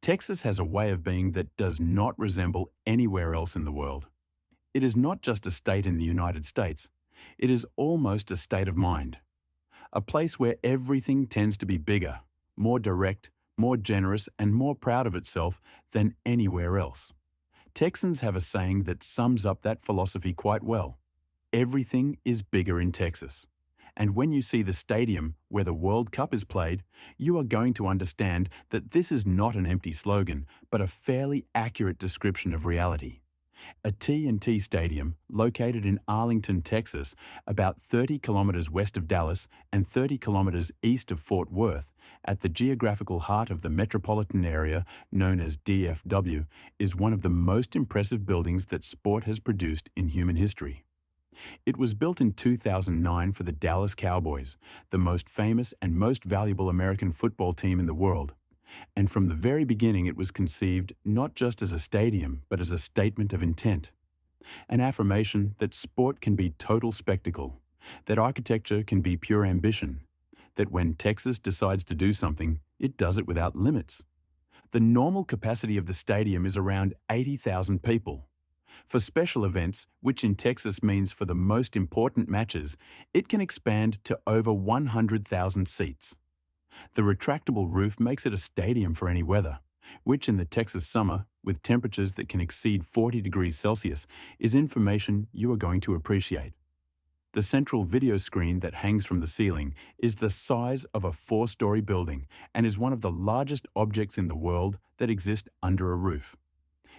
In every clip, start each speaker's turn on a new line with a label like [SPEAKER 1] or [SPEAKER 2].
[SPEAKER 1] Texas has a way of being that does not resemble anywhere else in the world. It is not just a state in the United States, it is almost a state of mind. A place where everything tends to be bigger, more direct, more generous, and more proud of itself than anywhere else. Texans have a saying that sums up that philosophy quite well. Everything is bigger in Texas. And when you see the stadium where the World Cup is played, you are going to understand that this is not an empty slogan, but a fairly accurate description of reality. A T&T stadium, located in Arlington, Texas, about 30 kilometers west of Dallas and 30 kilometers east of Fort Worth, at the geographical heart of the metropolitan area known as DFW, is one of the most impressive buildings that sport has produced in human history. It was built in 2009 for the Dallas Cowboys, the most famous and most valuable American football team in the world. And from the very beginning it was conceived not just as a stadium, but as a statement of intent. An affirmation that sport can be total spectacle, that architecture can be pure ambition, that when Texas decides to do something, it does it without limits. The normal capacity of the stadium is around 80,000 people. For special events, which in Texas means for the most important matches, it can expand to over 100,000 seats. The retractable roof makes it a stadium for any weather, which in the Texas summer, with temperatures that can exceed 40 degrees Celsius, is information you are going to appreciate. The central video screen that hangs from the ceiling is the size of a 4-story building and is one of the largest objects in the world that exist under a roof.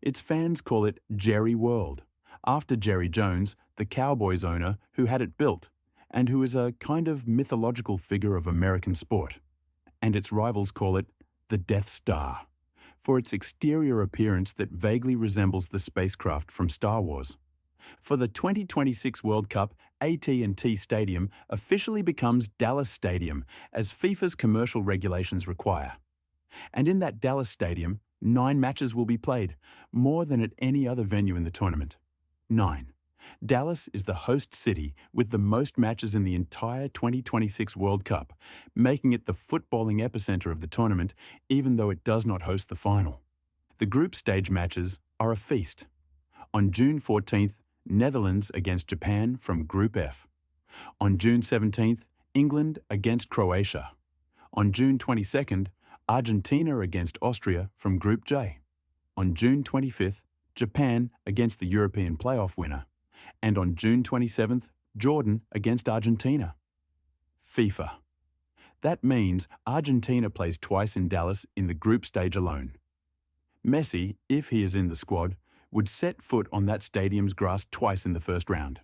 [SPEAKER 1] Its fans call it Jerry World, after Jerry Jones, the Cowboys owner who had it built, and who is a kind of mythological figure of American sport. And its rivals call it the Death Star, for its exterior appearance that vaguely resembles the spacecraft from Star Wars. For the 2026 World Cup, AT&T Stadium officially becomes Dallas Stadium, as FIFA's commercial regulations require. And in that Dallas Stadium, 9 matches will be played, more than at any other venue in the tournament. 9. Dallas is the host city with the most matches in the entire 2026 World Cup, making it the footballing epicenter of the tournament, even though it does not host the final. The group stage matches are a feast. On June 14th, Netherlands against Japan from Group F. On June 17th, England against Croatia. On June 22nd, Argentina against Austria from Group J. On June 25th, Japan against the European playoff winner. And on June 27th, Jordan against Argentina. FIFA. That means Argentina plays twice in Dallas in the group stage alone. Messi, if he is in the squad, would set foot on that stadium's grass twice in the first round.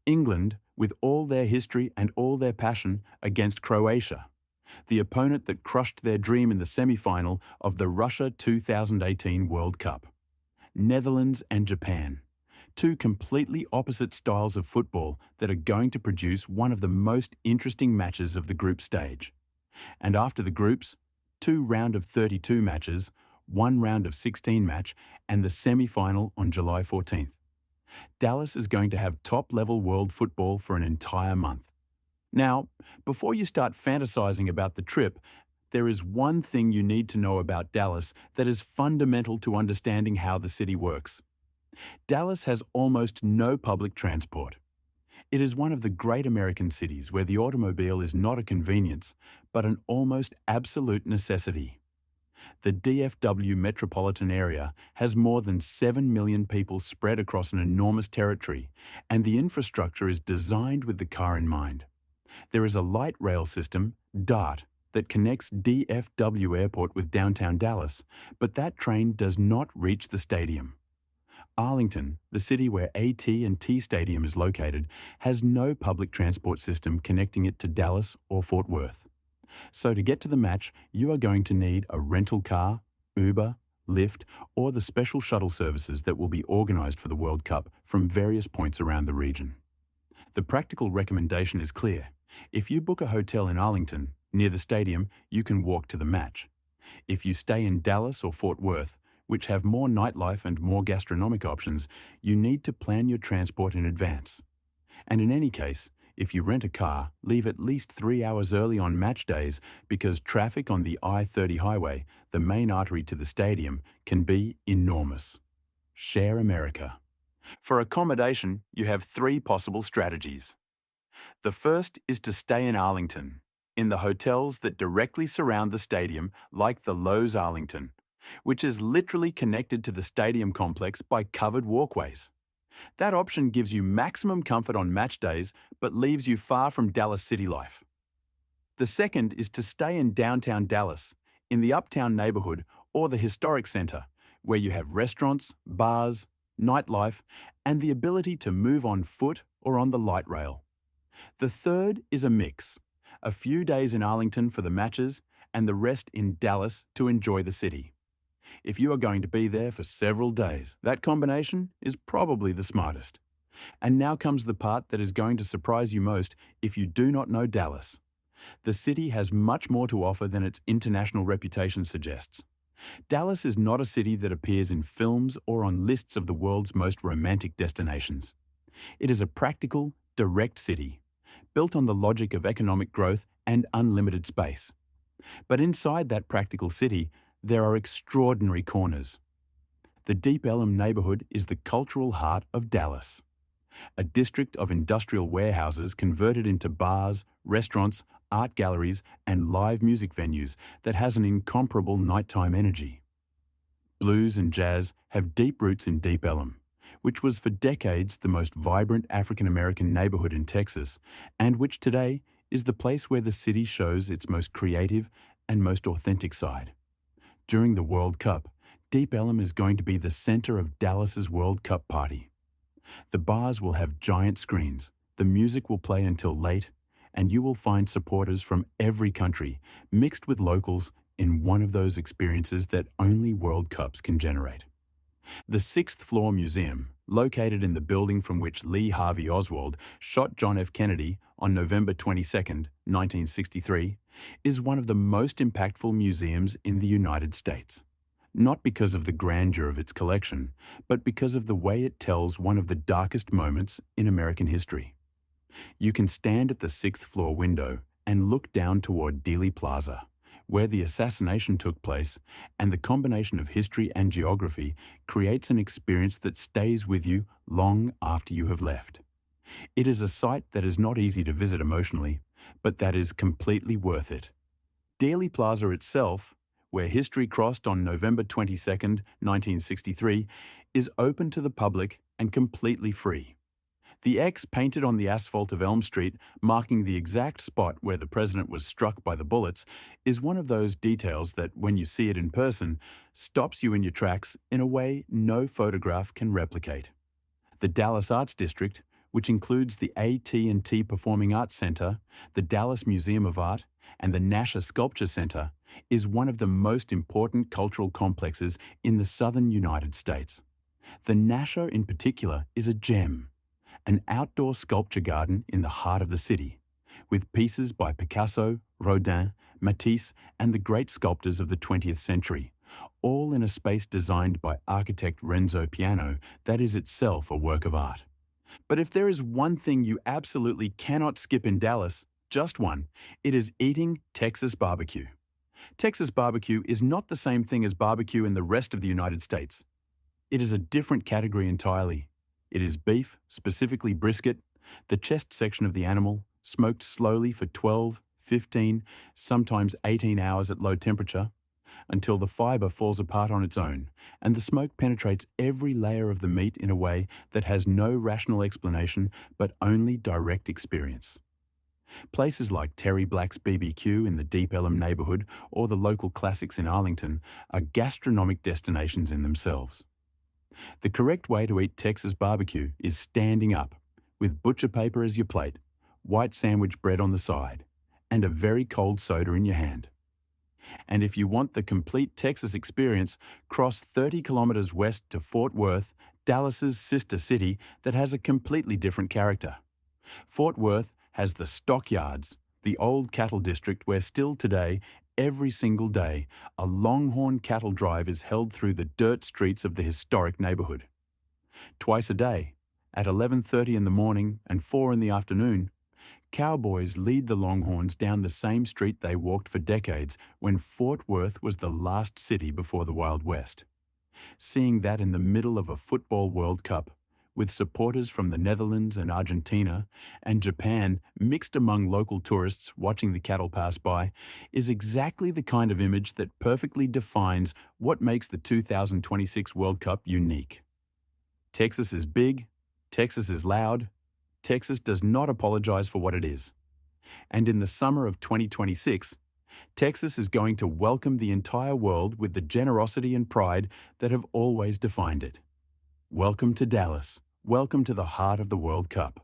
[SPEAKER 1] England, with all their history and all their passion, against Croatia, the opponent that crushed their dream in the semifinal of the Russia 2018 World Cup. Netherlands and Japan, 2 completely opposite styles of football that are going to produce one of the most interesting matches of the group stage. And after the groups, 2 round of 32 matches, 1 round of 16 match, and the semi-final on July 14th. Dallas is going to have top-level world football for an entire month. Now, before you start fantasizing about the trip, there is one thing you need to know about Dallas that is fundamental to understanding how the city works. Dallas has almost no public transport. It is one of the great American cities where the automobile is not a convenience, but an almost absolute necessity. The DFW metropolitan area has more than 7 million people spread across an enormous territory, and the infrastructure is designed with the car in mind. There is a light rail system, DART, that connects DFW Airport with downtown Dallas, but that train does not reach the stadium. Arlington, the city where AT&T Stadium is located, has no public transport system connecting it to Dallas or Fort Worth. So to get to the match, you are going to need a rental car, Uber, Lyft, or the special shuttle services that will be organized for the World Cup from various points around the region. The practical recommendation is clear. If you book a hotel in Arlington, near the stadium, you can walk to the match. If you stay in Dallas or Fort Worth, which have more nightlife and more gastronomic options, you need to plan your transport in advance. And in any case, If you rent a car, leave at least 3 hours early on match days because traffic on the I-30 highway, the main artery to the stadium, can be enormous. Share America. For accommodation, you have three possible strategies. The first is to stay in Arlington, in the hotels that directly surround the stadium, like the Loews Arlington, which is literally connected to the stadium complex by covered walkways. That option gives you maximum comfort on match days, but leaves you far from Dallas city life. The second is to stay in downtown Dallas, in the uptown neighborhood or the historic center, where you have restaurants, bars, nightlife, and the ability to move on foot or on the light rail. The third is a mix. A few days in Arlington for the matches and the rest in Dallas to enjoy the city. If you are going to be there for several days, that combination is probably the smartest. And now comes the part that is going to surprise you most if you do not know Dallas. The city has much more to offer than its international reputation suggests. Dallas is not a city that appears in films or on lists of the world's most romantic destinations. It is a practical, direct city, built on the logic of economic growth and unlimited space. But inside that practical city, there are extraordinary corners. The Deep Ellum neighborhood is the cultural heart of Dallas, a district of industrial warehouses converted into bars, restaurants, art galleries, and live music venues that has an incomparable nighttime energy. Blues and jazz have deep roots in Deep Ellum, which was for decades the most vibrant African-American neighborhood in Texas, and which today is the place where the city shows its most creative and most authentic side. During the World Cup, Deep Ellum is going to be the center of Dallas's World Cup party. The bars will have giant screens, the music will play until late, and you will find supporters from every country mixed with locals in one of those experiences that only World Cups can generate. The sixth floor museum, located in the building from which Lee Harvey Oswald shot John F. Kennedy on November 22, 1963, is one of the most impactful museums in the United States. Not because of the grandeur of its collection, but because of the way it tells one of the darkest moments in American history. You can stand at the sixth floor window and look down toward Dealey Plaza, where the assassination took place, and the combination of history and geography creates an experience that stays with you long after you have left. It is a site that is not easy to visit emotionally, but that is completely worth it. Dealey Plaza itself, where history crossed on November 22, 1963, is open to the public and completely free. The X painted on the asphalt of Elm Street, marking the exact spot where the president was struck by the bullets, is one of those details that, when you see it in person, stops you in your tracks in a way no photograph can replicate. The Dallas Arts District, which includes the AT&T Performing Arts Center, the Dallas Museum of Art, and the Nasher Sculpture Center, is one of the most important cultural complexes in the southern United States. The Nasher in particular is a gem, an outdoor sculpture garden in the heart of the city, with pieces by Picasso, Rodin, Matisse, and the great sculptors of the 20th century, all in a space designed by architect Renzo Piano that is itself a work of art. But if there is one thing you absolutely cannot skip in Dallas, just one, it is eating Texas barbecue. Texas barbecue is not the same thing as barbecue in the rest of the United States. It is a different category entirely. It is beef, specifically brisket, the chest section of the animal, smoked slowly for 12, 15, sometimes 18 hours at low temperature, until the fiber falls apart on its own, and the smoke penetrates every layer of the meat in a way that has no rational explanation but only direct experience. Places like Terry Black's BBQ in the Deep Ellum neighborhood or the local classics in Arlington are gastronomic destinations in themselves. The correct way to eat Texas barbecue is standing up, with butcher paper as your plate, white sandwich bread on the side, and a very cold soda in your hand. And if you want the complete Texas experience, cross 30 kilometers west to Fort Worth, Dallas's sister city that has a completely different character. Fort Worth has the stockyards, the old cattle district where still today, every single day, a longhorn cattle drive is held through the dirt streets of the historic neighborhood. Twice a day, at 11:30 in the morning and 4 in the afternoon, Cowboys lead the Longhorns down the same street they walked for decades when Fort Worth was the last city before the Wild West. Seeing that in the middle of a football World Cup, with supporters from the Netherlands and Argentina and Japan mixed among local tourists watching the cattle pass by, is exactly the kind of image that perfectly defines what makes the 2026 World Cup unique. Texas is big, Texas is loud, Texas does not apologize for what it is. And in the summer of 2026, Texas is going to welcome the entire world with the generosity and pride that have always defined it. Welcome to Dallas. Welcome to the heart of the World Cup.